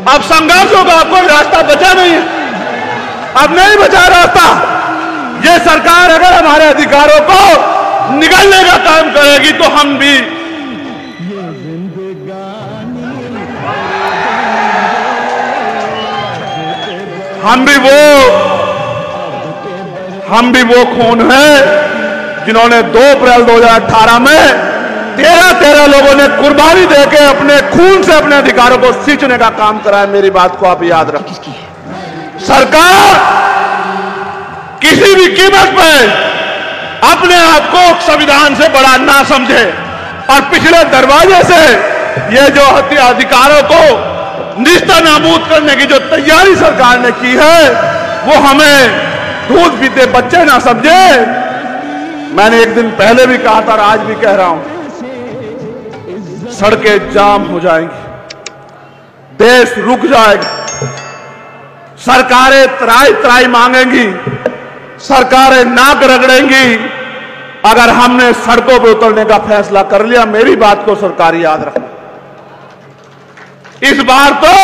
अब संघर्ष होगा, आपको रास्ता बचा नहीं है, अब नहीं बचा रास्ता। ये सरकार अगर हमारे अधिकारों को निगलने का काम करेगी तो हम भी वो खून है जिन्होंने 2 अप्रैल 2018 में 13 लोगों ने कुर्बानी देके अपने खून से अपने अधिकारों को सींचने का काम करा है। मेरी बात को आप याद रखिए। सरकार किसी भी कीमत पर अपने आप को संविधान से बड़ा ना समझे और पिछले दरवाजे से ये जो अधिकारों को निस्ता नाबूद करने की जो तैयारी सरकार ने की है वो हमें दूध पीते बच्चे ना समझे। मैंने एक दिन पहले भी कहा था और आज भी कह रहा हूं, सड़कें जाम हो जाएंगी, देश रुक जाएगा, सरकारें त्राई त्राई मांगेंगी, सरकारें नाक रगड़ेंगी अगर हमने सड़कों पर उतरने का फैसला कर लिया। मेरी बात को सरकार याद रखना। इस बार तो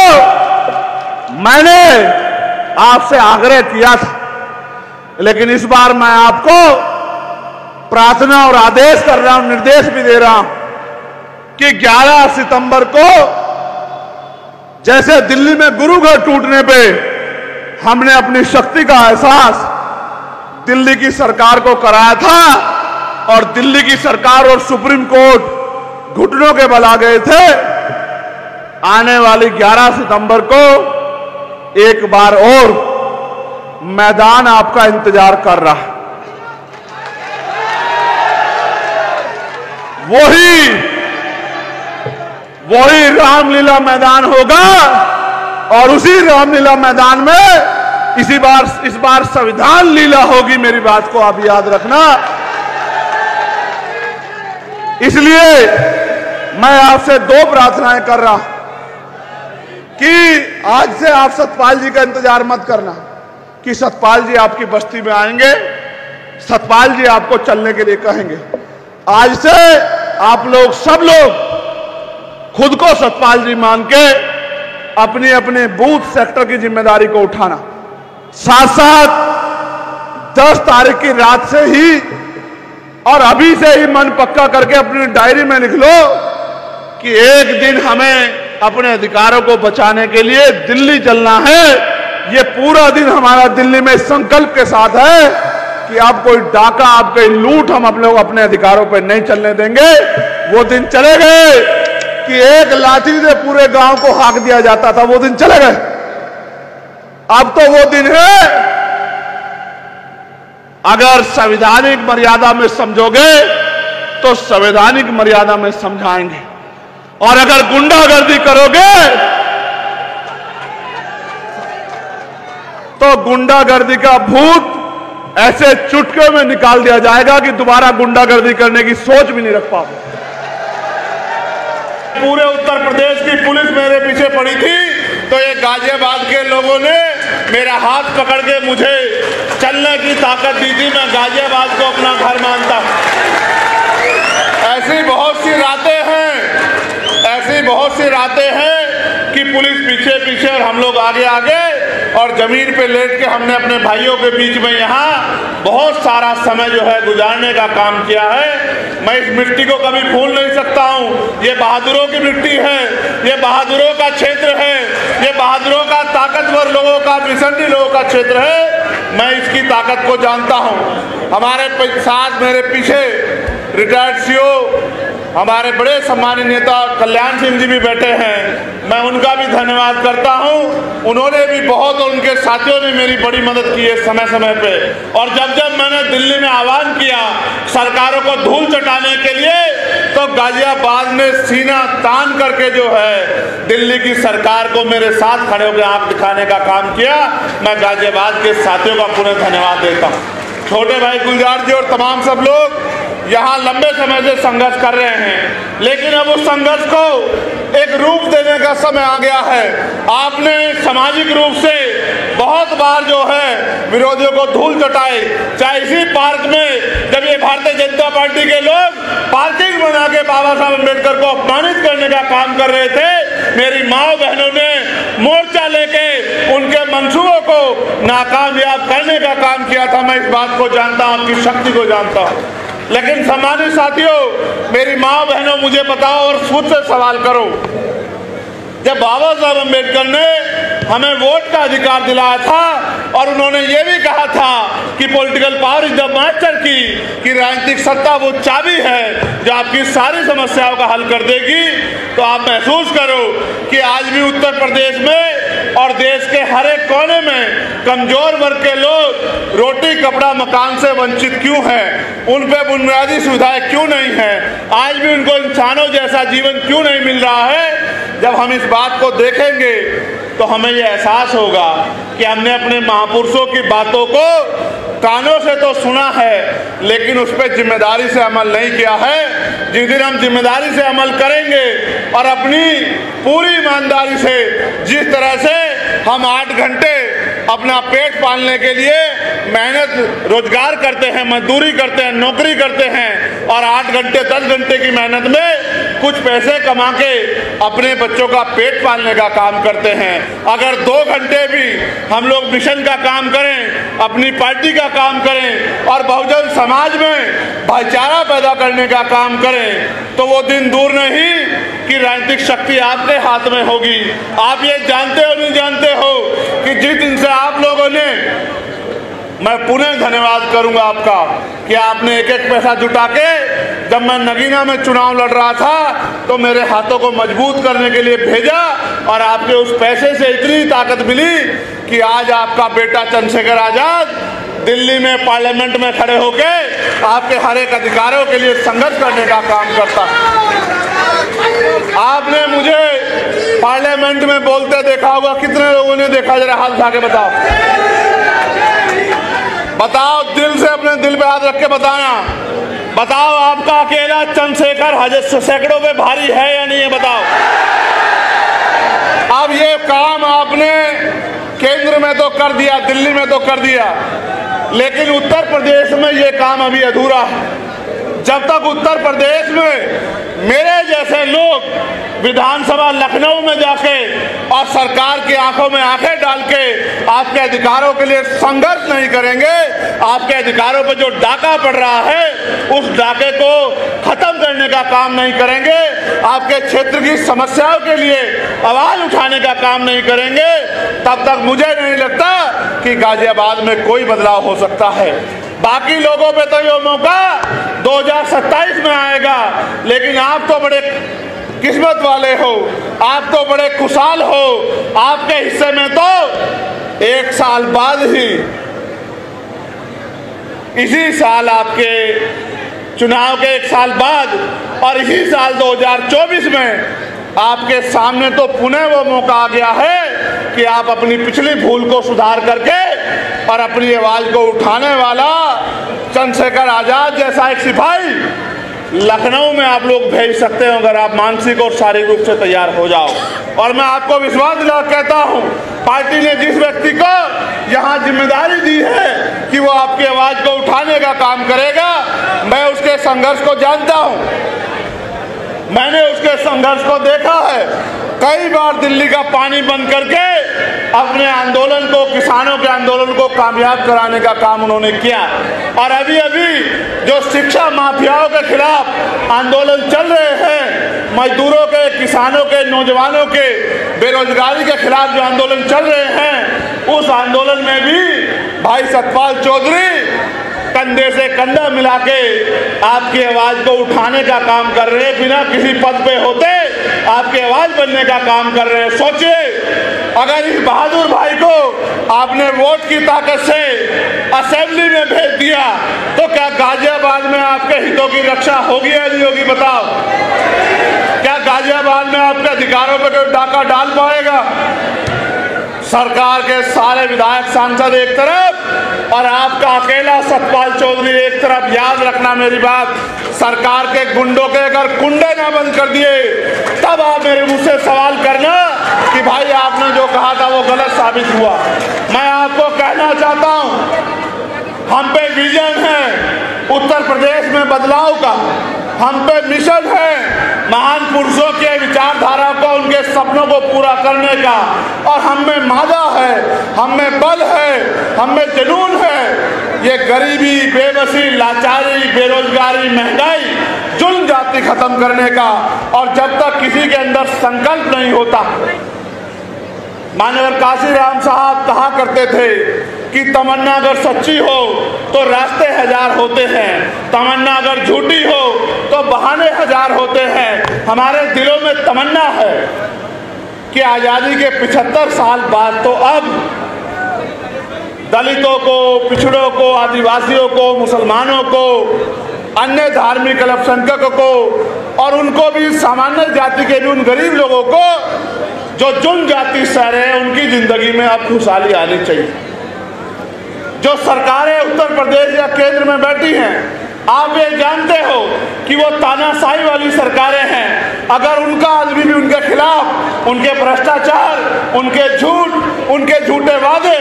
मैंने आपसे आग्रह किया था, लेकिन इस बार मैं आपको प्रार्थना और आदेश कर रहा हूं, निर्देश भी दे रहा हूं कि 11 सितंबर को जैसे दिल्ली में गुरु घर टूटने पे हमने अपनी शक्ति का एहसास दिल्ली की सरकार को कराया था और दिल्ली की सरकार और सुप्रीम कोर्ट घुटनों के बल आ गए थे, आने वाली 11 सितंबर को एक बार और मैदान आपका इंतजार कर रहा है। वही रामलीला मैदान होगा और उसी रामलीला मैदान में इस बार संविधान लीला होगी। मेरी बात को आप याद रखना। इसलिए मैं आपसे 2 प्रार्थनाएं कर रहा हूं कि आज से आप सतपाल जी का इंतजार मत करना कि सतपाल जी आपकी बस्ती में आएंगे, सतपाल जी आपको चलने के लिए कहेंगे। आज से आप लोग सब लोग खुद को सतपाल जी मान के अपने अपने बूथ सेक्टर की जिम्मेदारी को उठाना। साथ साथ 10 तारीख की रात से ही और अभी से ही मन पक्का करके अपनी डायरी में लिख लो कि एक दिन हमें अपने अधिकारों को बचाने के लिए दिल्ली चलना है। ये पूरा दिन हमारा दिल्ली में संकल्प के साथ है कि आप कोई डाका, आप कोई लूट हम लोग अपने अधिकारों पर नहीं चलने देंगे। वो दिन चले गए कि एक लाठी से पूरे गांव को हाँक दिया जाता था, वो दिन चले गए। अब तो वो दिन है, अगर संवैधानिक मर्यादा में समझोगे तो संवैधानिक मर्यादा में समझाएंगे, और अगर गुंडागर्दी करोगे तो गुंडागर्दी का भूत ऐसे चुटकियों में निकाल दिया जाएगा कि दोबारा गुंडागर्दी करने की सोच भी नहीं रख पाओगे। पूरे उत्तर प्रदेश की पुलिस मेरे पीछे पड़ी थी तो ये गाजियाबाद के लोगों ने मेरा हाथ पकड़ के मुझे चलने की ताकत दी थी। मैं गाजियाबाद को अपना घर मानता हूं। ऐसी बहुत सी रातें हैं कि पुलिस पीछे पीछे और हम लोग आगे आगे, और जमीन पे लेट के हमने अपने भाइयों के बीच में यहाँ बहुत सारा समय जो है गुजारने का काम किया है। मैं इस मिट्टी को कभी भूल नहीं सकता हूँ। ये बहादुरों की मिट्टी है, ये बहादुरों का क्षेत्र है, ये बहादुरों का, ताकतवर लोगों का, मिशनरी लोगों का क्षेत्र है। मैं इसकी ताकत को जानता हूँ। हमारे साथ मेरे पीछे रिटायर्ड सीओ हमारे बड़े सम्मानित नेता कल्याण सिंह जी भी बैठे हैं। मैं उनका भी धन्यवाद करता हूं। उन्होंने भी बहुत, और उनके साथियों ने मेरी बड़ी मदद की है समय समय पे। और जब जब मैंने दिल्ली में आह्वान किया सरकारों को धूल चटाने के लिए, तो गाजियाबाद ने सीना तान करके जो है दिल्ली की सरकार को मेरे साथ खड़े होकर आंख दिखाने का काम किया। मैं गाजियाबाद के साथियों का पुनः धन्यवाद देता हूँ। छोटे भाई गुलजार जी और तमाम सब लोग यहाँ लंबे समय से संघर्ष कर रहे हैं, लेकिन अब उस संघर्ष को एक रूप देने का समय आ गया है। आपने सामाजिक रूप से बहुत बार जो है विरोधियों को धूल चटाई, चाहे इसी पार्क में जब ये भारतीय जनता पार्टी के लोग पार्किंग बना के बाबा साहब अम्बेडकर को अपमानित करने का काम कर रहे थे, मेरी माँ बहनों ने मोर्चा लेके उनके मंसूबों को नाकामयाब करने का काम किया था। मैं इस बात को जानता हूं, आपकी शक्ति को जानता हूं। लेकिन सम्मानित साथियों, मेरी माँ बहनों, मुझे बताओ और खुद से सवाल करो, जब बाबा साहब अम्बेडकर ने हमें वोट का अधिकार दिलाया था और उन्होंने ये भी कहा था कि political power is the master की, कि राजनीतिक सत्ता वो चाबी है जो आपकी सारी समस्याओं का हल कर देगी, तो आप महसूस करो कि आज भी उत्तर प्रदेश में और देश के हर एक कोने में कमजोर वर्ग के लोग रोटी कपड़ा मकान से वंचित क्यों हैं, उन पे बुनियादी सुविधाएं क्यों नहीं है, आज भी उनको इंसानों जैसा जीवन क्यों नहीं मिल रहा है। जब हम इस बात को देखेंगे तो हमें यह एहसास होगा कि हमने अपने महापुरुषों की बातों को कानों से तो सुना है, लेकिन उस पर जिम्मेदारी से अमल नहीं किया है। जिस दिन हम जिम्मेदारी से अमल करेंगे और अपनी पूरी ईमानदारी से, जिस तरह से हम 8 घंटे अपना पेट पालने के लिए मेहनत रोजगार करते हैं, मजदूरी करते हैं, नौकरी करते हैं और 8 घंटे 10 घंटे की मेहनत में कुछ पैसे कमा के अपने बच्चों का पेट पालने का काम करते हैं, अगर 2 घंटे भी हम लोग मिशन का काम करें, अपनी पार्टी का काम करें और बहुजन समाज में भाईचारा पैदा करने का काम करें, तो वो दिन दूर नहीं कि राजनीतिक शक्ति आपके हाथ में होगी। आप ये जानते हो नहीं जानते हो कि जिस दिन से आप लोगों ने, मैं पुनः धन्यवाद करूंगा आपका कि आपने एक एक पैसा जुटा के, जब मैं नगीना में चुनाव लड़ रहा था तो मेरे हाथों को मजबूत करने के लिए भेजा और आपके उस पैसे से इतनी ताकत मिली कि आज आपका बेटा चंद्रशेखर आजाद दिल्ली में पार्लियामेंट में खड़े होके आपके हर एक अधिकारों के लिए संघर्ष करने का काम करता है। आपने मुझे पार्लियामेंट में बोलते देखा होगा, कितने लोगों ने देखा, जरा हाथ उठा के बताओ, बताओ दिल से, अपने दिल पे हाथ रख के बताना, बताओ आपका अकेला चंद्रशेखर हजार सैकड़ों पे भारी है या नहीं है, बताओ। अब ये काम आपने केंद्र में तो कर दिया, दिल्ली में तो कर दिया, लेकिन उत्तर प्रदेश में ये काम अभी अधूरा है। जब तक उत्तर प्रदेश में मेरे जैसे लोग विधानसभा लखनऊ में जाके और सरकार की आंखों में आंखें डाल के आपके अधिकारों के लिए संघर्ष नहीं करेंगे, आपके अधिकारों पर जो डाका पड़ रहा है उस डाके को खत्म करने का काम नहीं करेंगे, आपके क्षेत्र की समस्याओं के लिए आवाज उठाने का काम नहीं करेंगे, तब तक मुझे नहीं लगता कि गाजियाबाद में कोई बदलाव हो सकता है। बाकी लोगों पे तो ये मौका 2027 में आएगा, लेकिन आप तो बड़े किस्मत वाले हो, आप तो बड़े खुशहाल हो, आपके हिस्से में तो 1 साल बाद ही, इसी साल आपके चुनाव के 1 साल बाद और इसी साल 2024 में आपके सामने तो पुनः वो मौका आ गया है कि आप अपनी पिछली भूल को सुधार करके और अपनी आवाज को उठाने वाला चंद्रशेखर आजाद जैसा एक सिपाही लखनऊ में आप लोग भेज सकते हो, अगर आप मानसिक और शारीरिक रूप से तैयार हो जाओ। और मैं आपको विश्वास दिला कहता हूं, पार्टी ने जिस व्यक्ति को यहां जिम्मेदारी दी है कि वो आपकी आवाज को उठाने का काम करेगा, मैं उसके संघर्ष को जानता हूं, मैंने उसके संघर्ष को देखा है। कई बार दिल्ली का पानी बंद करके अपने आंदोलन को, किसानों के आंदोलन को कामयाब कराने का काम उन्होंने किया। और अभी अभी जो शिक्षा माफियाओं के खिलाफ आंदोलन चल रहे हैं, मजदूरों के, किसानों के, नौजवानों के, बेरोजगारी के खिलाफ जो आंदोलन चल रहे हैं, उस आंदोलन में भी भाई सतपाल चौधरी कंधे से कंधा मिला के आपकी आवाज को उठाने का काम कर रहे हैं, बिना किसी पद पे होते आपकी आवाज बनने का काम कर रहे हैं। सोचिए, अगर इस बहादुर भाई को आपने वोट की ताकत से असेंबली में भेज दिया तो क्या गाजियाबाद में आपके हितों की रक्षा होगी या नहीं होगी, बताओ। क्या गाजियाबाद में आपके अधिकारों पर कोई डाका डाल पाएगा? सरकार के सारे विधायक सांसद एक तरफ और आपका अकेला सतपाल चौधरी एक तरफ। याद रखना मेरी बात, सरकार के गुंडों के अगर कुंडे ना बंद कर दिए तब आप मेरे मुझसे सवाल करना कि भाई आपने जो कहा था वो गलत साबित हुआ। मैं आपको कहना चाहता हूं, हम पे विजन है उत्तर प्रदेश में बदलाव का, हम पे मिशन है महान पुरुषों के विचारधारा को, उनके सपनों को पूरा करने का। और हम में मादा है, हम में बल है, हम में जुनून है। ये गरीबी, बेबसी, लाचारी, बेरोजगारी, महंगाई, जुल्म जाति खत्म करने का। और जब तक किसी के अंदर संकल्प नहीं होता, मान्यवर काशीराम साहब कहा करते थे कि तमन्ना अगर सच्ची हो तो रास्ते हजार होते हैं, तमन्ना अगर झूठी हो तो बहाने हजार होते हैं। हमारे दिलों में तमन्ना है कि आज़ादी के 75 साल बाद तो अब दलितों को, पिछड़ों को, आदिवासियों को, मुसलमानों को, अन्य धार्मिक अल्पसंख्यकों को और उनको भी सामान्य जाति के भी उन गरीब लोगों को जो जुल्म जाति सह रहे हैं, उनकी जिंदगी में अब खुशहाली आनी चाहिए। जो सरकारें उत्तर प्रदेश या केंद्र में बैठी हैं, आप ये जानते हो कि वो तानाशाही वाली सरकारें हैं। अगर उनका आदमी भी उनके खिलाफ, उनके भ्रष्टाचार, उनके झूठ, उनके झूठे वादे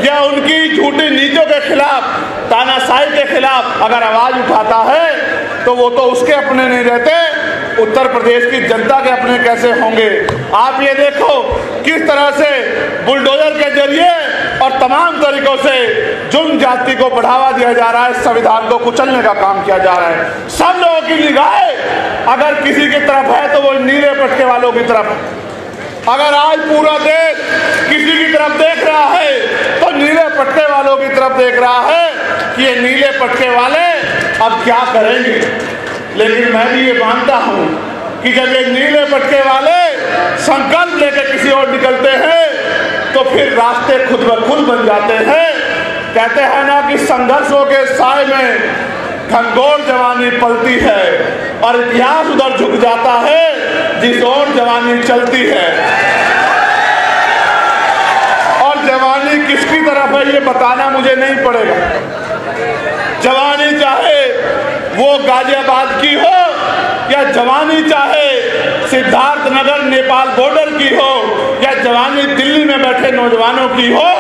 या उनकी झूठी नीतियों के खिलाफ, तानाशाही के खिलाफ अगर आवाज उठाता है तो वो तो उसके अपने नहीं रहते, उत्तर प्रदेश की जनता के अपने कैसे होंगे। आप ये देखो किस तरह से बुलडोजर के जरिए और तमाम तरीकों से जुल्म जाति को बढ़ावा दिया जा रहा है, संविधान को कुचलने का काम किया जा रहा है। सब लोगों की निगाहें अगर किसी की तरफ है तो वो नीले पटके वालों की तरफ है। अगर आज पूरा देश किसी की तरफ देख रहा है तो नीले पटके वालों की तरफ देख रहा है कि ये नीले पटके वाले अब क्या करेंगे। लेकिन मैं भी ये मानता हूं कि जब ये नीले पटके वाले संकल्प लेकर किसी और निकलते हैं तो फिर रास्ते खुद ब खुद बन जाते हैं। कहते हैं ना कि संघर्षों के साए में घनघोर जवानी पलती है और इतिहास उधर झुक जाता है जिस ओर जवानी चलती है। और जवानी किसकी तरफ है ये बताना मुझे नहीं पड़ेगा। जवानी चाहे वो गाजियाबाद की हो या जवानी चाहे सिद्धार्थनगर नेपाल बॉर्डर की हो या जवानी दिल्ली में बैठे नौजवानों की हो,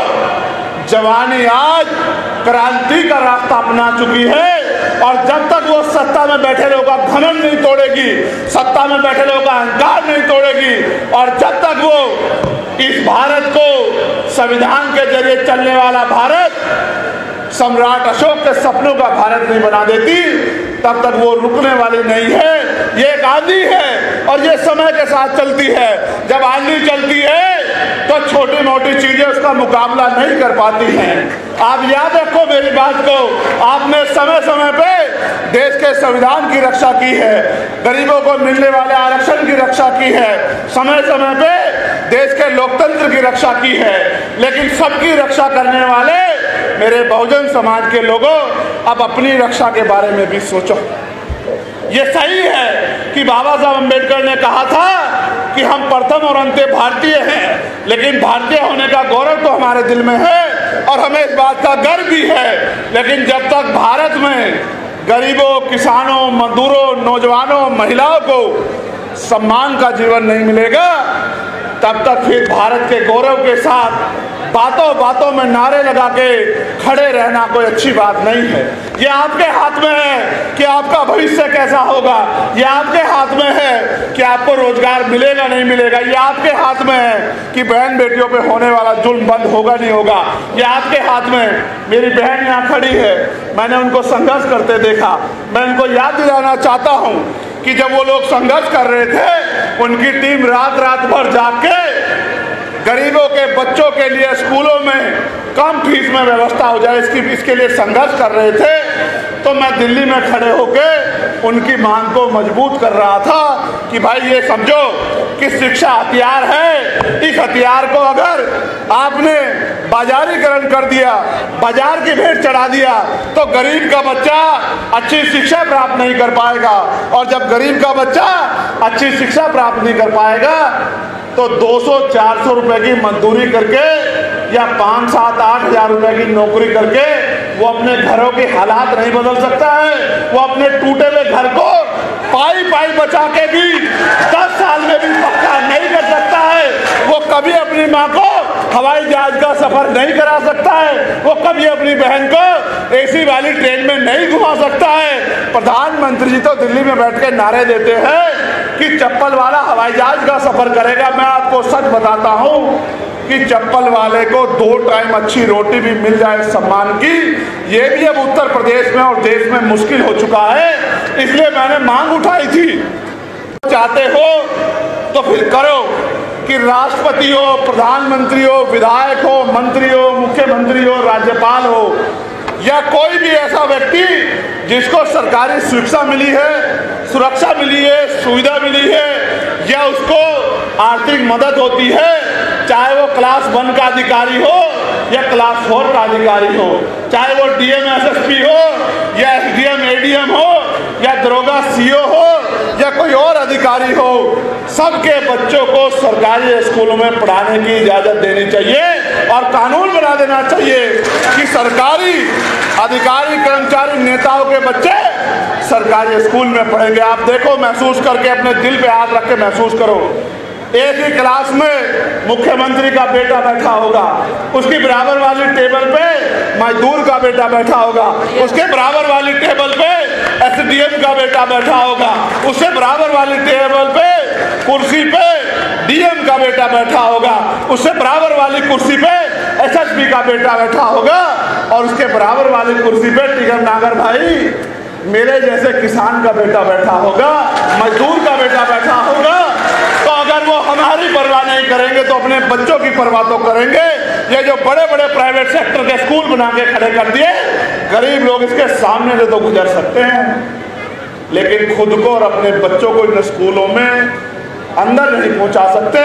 जवानी आज क्रांति का रास्ता अपना चुकी है। और जब तक वो सत्ता में बैठे लोगों का घमंड नहीं तोड़ेगी, सत्ता में बैठे लोगों का अहंकार नहीं तोड़ेगी, और जब तक वो इस भारत को संविधान के जरिए चलने वाला भारत, सम्राट अशोक के सपनों का भारत नहीं बना देती, तब तक वो रुकने वाली नहीं है। ये एक आंधी है और ये समय के साथ चलती है। जब आंधी चलती है तो छोटी मोटी चीजें उसका मुकाबला नहीं कर पाती हैं। आप याद रखो मेरी बात को, आपने समय समय पे देश के संविधान की रक्षा की है, गरीबों को मिलने वाले आरक्षण की रक्षा की है, समय समय पे देश के लोकतंत्र की रक्षा की है। लेकिन सबकी रक्षा करने वाले मेरे बहुजन समाज के लोगों, अब अपनी रक्षा के बारे में भी सोचो। ये सही है कि बाबा साहब अम्बेडकर ने कहा था कि हम प्रथम और अंत्य भारतीय हैं, लेकिन भारतीय होने का गौरव तो हमारे दिल में है और हमें इस बात का गर्व भी है। लेकिन जब तक भारत में गरीबों, किसानों, मजदूरों, नौजवानों, महिलाओं को सम्मान का जीवन नहीं मिलेगा, तब तक फिर भारत के गौरव के साथ बातों बातों में नारे लगा के खड़े रहना कोई अच्छी बात नहीं है। ये आपके हाथ में है कि आपका भविष्य कैसा होगा, ये आपके हाथ में है कि आपको रोजगार मिलेगा नहीं मिलेगा, ये आपके हाथ में है कि बहन बेटियों पे होने वाला जुल्म बंद होगा नहीं होगा, ये आपके हाथ में। मेरी बहन यहाँ खड़ी है, मैंने उनको संघर्ष करते देखा। मैं उनको याद दिलाना चाहता हूँ कि जब वो लोग संघर्ष कर रहे थे, उनकी टीम रात रात भर जाग के गरीबों के बच्चों के लिए स्कूलों में कम फीस में व्यवस्था हो जाए इसके लिए संघर्ष कर रहे थे। तो मैं दिल्ली में खड़े होके उनकी मांग को मजबूत कर रहा था कि भाई ये समझो कि शिक्षा हथियार है, इस हथियार को अगर आपने बाजारीकरण कर दिया, बाजार की भेंट चढ़ा दिया, तो गरीब का बच्चा अच्छी शिक्षा प्राप्त नहीं कर पाएगा। और जब गरीब का बच्चा अच्छी शिक्षा प्राप्त नहीं कर पाएगा तो 200-400 रुपए की मजदूरी करके या 5-7-8 हज़ार रुपए की नौकरी करके वो अपने घरों के हालात नहीं बदल सकता है। वो अपने टूटे हुए घर को पाई पाई बचा के भी 10 साल में भी पक्का नहीं कर सकता है। वो कभी अपनी माँ को हवाई जहाज का सफर नहीं करा सकता है, वो कभी अपनी बहन को एसी वाली ट्रेन में नहीं घुमा सकता है। प्रधानमंत्री जी तो दिल्ली में बैठ के नारे देते हैं कि चप्पल वाला हवाई जहाज का सफर करेगा। मैं आपको सच बताता हूं कि चप्पल वाले को 2 टाइम अच्छी रोटी भी मिल जाए सम्मान की, ये भी अब उत्तर प्रदेश में और देश में मुश्किल हो चुका है। इसलिए मैंने मांग उठाई थी, चाहते हो तो फिर करो कि राष्ट्रपति हो, प्रधानमंत्री हो, विधायक हो, मंत्री हो, मुख्यमंत्री हो, राज्यपाल हो या कोई भी ऐसा व्यक्ति जिसको सरकारी सुरक्षा मिली है, सुरक्षा मिली है, सुविधा मिली है या उसको आर्थिक मदद होती है, चाहे वो क्लास 1 का अधिकारी हो या क्लास 4 का अधिकारी हो, चाहे वो डीएम एसएसपी हो या एसडीएम एडीएम हो या दरोगा सीओ हो या कोई और अधिकारी हो, सबके बच्चों को सरकारी स्कूलों में पढ़ाने की इजाजत देनी चाहिए और कानून बना देना चाहिए कि सरकारी अधिकारी, कर्मचारी, नेताओं के बच्चे सरकारी स्कूल में पढ़ेंगे। आप देखो, महसूस करके, अपने दिल पे हाथ रख के महसूस करो, एक ही क्लास में मुख्यमंत्री का बेटा बैठा होगा, उसकी बराबर वाली टेबल पे मजदूर का बेटा बैठा होगा, उसके बराबर वाली टेबल पे एसडीएम का बेटा बैठा होगा, उससे बराबर वाली टेबल पे कुर्सी पे डीएम का बेटा बैठा होगा, उससे बराबर वाली कुर्सी पे एसएसपी का बेटा बैठा होगा और उसके बराबर वाली कुर्सी पे टिगर नागर भाई मेरे जैसे किसान का बेटा बैठा होगा, मजदूर का बेटा बैठा होगा। तो अगर वो हमारी परवाह नहीं करेंगे तो अपने बच्चों की परवाह तो करेंगे। ये जो बड़े बड़े प्राइवेट सेक्टर के स्कूल बना के खड़े कर दिए, गरीब लोग इसके सामने से तो गुजर सकते हैं, लेकिन खुद को और अपने बच्चों को इन स्कूलों में अंदर नहीं पहुंचा सकते,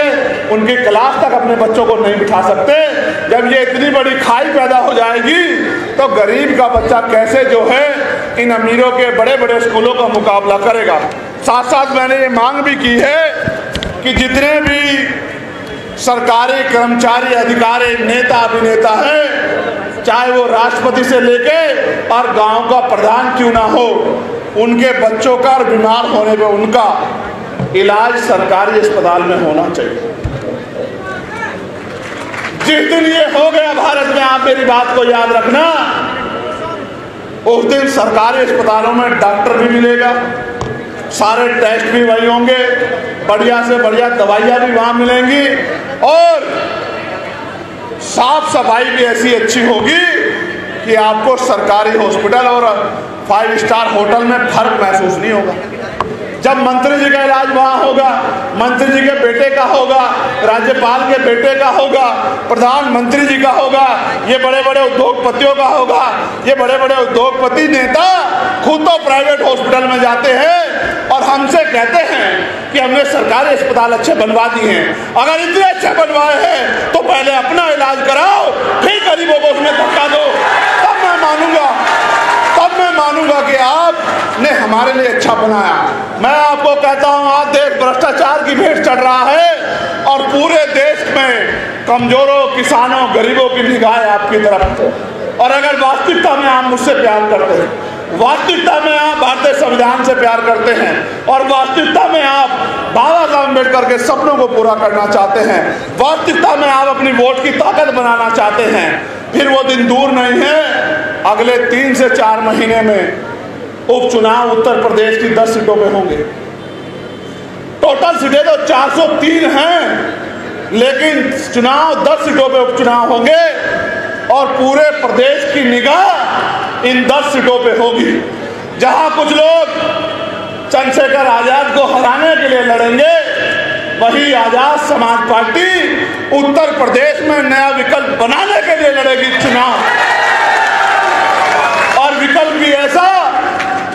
उनकी क्लास तक अपने बच्चों को नहीं बिठा सकते। जब ये इतनी बड़ी खाई पैदा हो जाएगी तो गरीब का बच्चा कैसे जो है इन अमीरों के बड़े बड़े स्कूलों का मुकाबला करेगा। साथ साथ मैंने ये मांग भी की है कि जितने भी सरकारी कर्मचारी, अधिकारी, नेता, अभिनेता हैं, चाहे वो राष्ट्रपति से लेके और गांव का प्रधान क्यों ना हो, उनके बच्चों का और बीमार होने पे उनका इलाज सरकारी अस्पताल में होना चाहिए। जिस दिन ये हो गया भारत में, आप मेरी बात को याद रखना, उस दिन सरकारी अस्पतालों में डॉक्टर भी मिलेगा, सारे टेस्ट भी वही होंगे, बढ़िया से बढ़िया दवाइयाँ भी वहाँ मिलेंगी और साफ सफाई भी ऐसी अच्छी होगी कि आपको सरकारी हॉस्पिटल और 5 स्टार होटल में फर्क महसूस नहीं होगा। जब मंत्री जी का इलाज वहाँ होगा, मंत्री जी के बेटे का होगा, राज्यपाल के बेटे का होगा, प्रधानमंत्री जी का होगा, ये बड़े बड़े उद्योगपतियों का होगा। ये बड़े बड़े उद्योगपति नेता खुद तो प्राइवेट हॉस्पिटल में जाते हैं और हमसे कहते हैं कि हमने सरकारी अस्पताल अच्छे बनवा दिए हैं। अगर इतने अच्छे बनवाए हैं तो पहले अपना इलाज कराओ, फिर गरीबों को उसमें धक्का दो, तब मैं मानूंगा कि आपने हमारे लिए अच्छा बनाया। मैं आपको कहता हूं, आज देश भ्रष्टाचार की भेंट चढ़ रहा है और पूरे देश में कमजोरों, किसानों, गरीबों की निगाह आपकी तरफ। और अगर वास्तविकता में आप मुझसे प्यार करते हैं, वास्तविकता में आप भारतीय संविधान से प्यार करते हैं और वास्तविकता में आप बाबा साहब अम्बेडकर के सपनों को पूरा करना चाहते हैं, वास्तविकता में आप अपनी वोट की ताकत बनाना चाहते हैं, फिर वो दिन दूर नहीं है। अगले 3 से 4 महीने में उपचुनाव उत्तर प्रदेश की 10 सीटों पे होंगे। टोटल सीटें तो 403 हैं, लेकिन चुनाव 10 सीटों पे उपचुनाव होंगे और पूरे प्रदेश की निगाह इन 10 सीटों पे होगी। जहां कुछ लोग चंद्रशेखर आजाद को हराने के लिए लड़ेंगे, वही आजाद समाज पार्टी उत्तर प्रदेश में नया विकल्प बनाने के लिए लड़ेगी चुनाव। और विकल्प भी ऐसा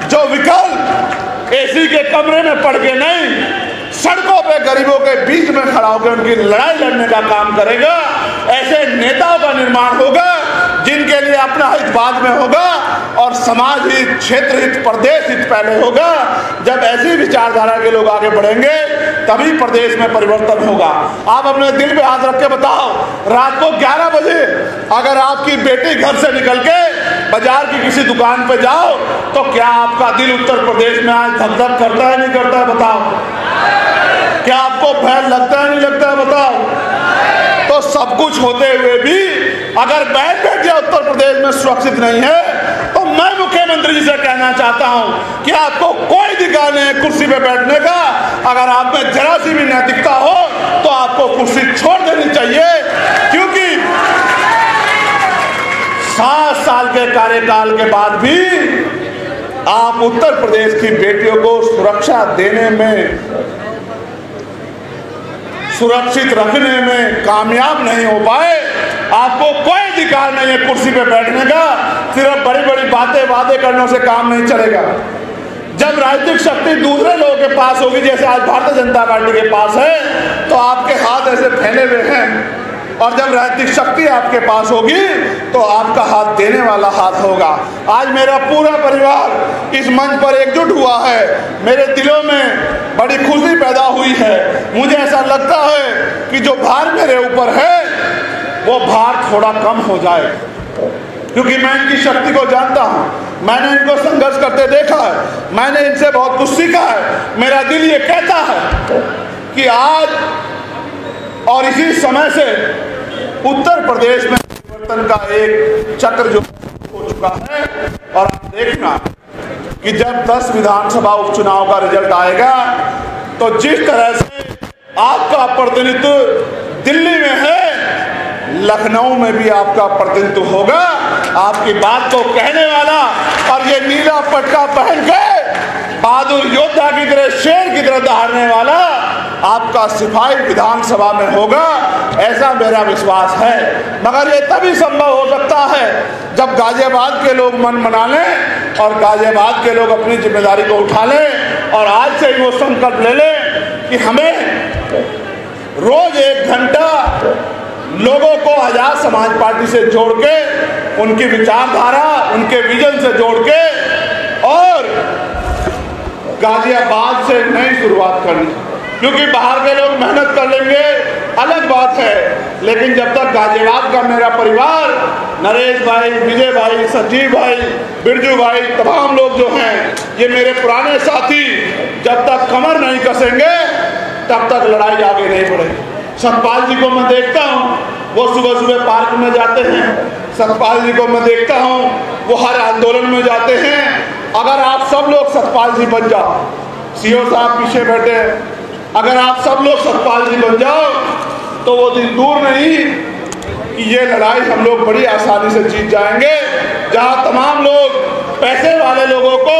जो विकल्प एसी के कमरे में पड़ के नहीं, सड़कों पे गरीबों के बीच में खड़ा होकर उनकी लड़ाई लड़ने का काम करेगा। ऐसे नेताओं का निर्माण होगा जिनके लिए अपना हित बाद में होगा और समाज हित, क्षेत्र हित, प्रदेश हित पहले होगा। जब ऐसी विचारधारा के लोग आगे बढ़ेंगे तभी प्रदेश में परिवर्तन होगा। आप अपने दिल पे हाथ रख के बताओ, रात को 11 बजे अगर आपकी बेटी घर से निकल के बाजार की किसी दुकान पे जाओ तो क्या आपका दिल उत्तर प्रदेश में आज धक धक करता है, नहीं करता है? बताओ, क्या आपको भय लगता है, नहीं लगता है? बताओ। तो सब कुछ होते हुए भी अगर बहन बेटियां उत्तर प्रदेश में सुरक्षित नहीं है तो मैं मुख्यमंत्री जी से कहना चाहता हूं कि आपको कोई अधिकार नहीं है कुर्सी पे बैठने का। अगर आप में जरा सी भी नैतिकता हो तो आपको कुर्सी छोड़ देनी चाहिए, क्योंकि 7 साल के कार्यकाल के बाद भी आप उत्तर प्रदेश की बेटियों को सुरक्षा देने में, सुरक्षित रखने में कामयाब नहीं हो पाए। आपको कोई अधिकार नहीं है कुर्सी पे बैठने का। सिर्फ बड़ी बड़ी बातें वादे करने से काम नहीं चलेगा। जब राजनीतिक शक्ति दूसरे लोगों के पास होगी, जैसे आज भारतीय जनता पार्टी के पास है, तो आपके हाथ ऐसे फैले हुए हैं, और जब राजनीतिक शक्ति आपके पास होगी तो आपका हाथ देने वाला हाथ होगा। आज मेरा पूरा परिवार इस मंच पर एकजुट हुआ है। मेरे दिलों में बड़ी खुशी पैदा हुई है। मुझे ऐसा लगता है कि जो भार मेरे ऊपर है वो भार थोड़ा कम हो जाए, क्योंकि मैं इनकी शक्ति को जानता हूं। मैंने इनको संघर्ष करते देखा है, मैंने इनसे बहुत कुछ सीखा है। मेरा दिल ये कहता है कि आज और इसी समय से उत्तर प्रदेश में परिवर्तन का एक चक्र जो हो चुका है। और आप देखना कि जब 10 विधानसभा उपचुनाव का रिजल्ट आएगा तो जिस तरह से आपका प्रतिनिधित्व दिल्ली में है, लखनऊ में भी आपका प्रतिनिधित्व होगा। आपकी बात को कहने वाला और ये नीला पटका पहन के बहादुर योद्धा की तरह, शेर की तरह दहाड़ने वाला आपका सिपाही विधानसभा में होगा, ऐसा मेरा विश्वास है। मगर ये तभी संभव हो सकता है जब गाजियाबाद के लोग मन बना लें और गाजियाबाद के लोग अपनी जिम्मेदारी को उठा लें और आज से ही वो संकल्प ले लें कि हमें रोज 1 घंटा लोगों को आजाद समाज पार्टी से जोड़ के, उनकी विचारधारा, उनके विजन से जोड़ के और गाजियाबाद से नई शुरुआत करनी। क्योंकि बाहर के लोग मेहनत कर लेंगे, अलग बात है, लेकिन जब तक गाजियाबाद का मेरा परिवार, नरेश भाई, विजय भाई, संजीव भाई, बिरजू भाई, तमाम लोग जो हैं, ये मेरे पुराने साथी, जब तक कमर नहीं कसेंगे तब तक लड़ाई आगे नहीं बढ़ेगी। सतपाल जी को मैं देखता हूँ, वो सुबह सुबह पार्क में जाते हैं। सतपाल जी को मैं देखता हूँ, वो हर आंदोलन में जाते हैं। अगर आप सब लोग सतपाल जी बन जाओ, सीओ साहब पीछे बैठे, अगर आप सब लोग सतपाल जी बन जाओ तो वो दिन दूर नहीं कि ये लड़ाई हम लोग बड़ी आसानी से जीत जाएंगे। जहाँ तमाम लोग पैसे वाले लोगों को,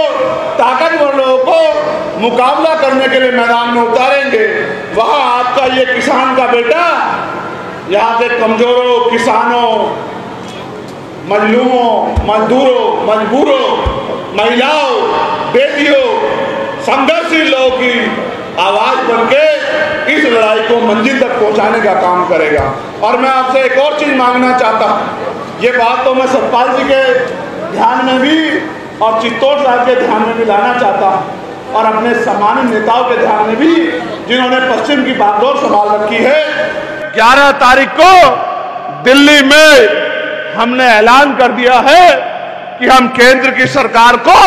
ताकतवर लोगों को मुकाबला करने के लिए मैदान में उतारेंगे, वहाँ आपका ये किसान का बेटा यहाँ के कमजोरों, किसानों, मजलूमों, मजदूरों, मजबूरों, महिलाओं, बेटियों, संघर्षशील लोगों की आवाज बनके इस लड़ाई को मंजिल तक पहुंचाने का काम करेगा। और मैं आपसे एक और चीज मांगना चाहता हूं। ये बात तो मैं सतपाल जी के ध्यान में भी और चित्तौड़ साहब के ध्यान में भी लाना चाहता हूं, और अपने सम्मानित नेताओं के ध्यान में भी, जिन्होंने पश्चिम की बागडोर संभाल रखी है। 11 तारीख को दिल्ली में हमने ऐलान कर दिया है कि हम केंद्र की सरकार को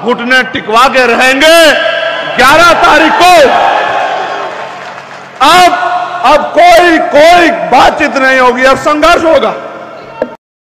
घुटने टिकवा के रहेंगे। 11 तारीख को अब कोई बातचीत नहीं होगी, अब संघर्ष होगा।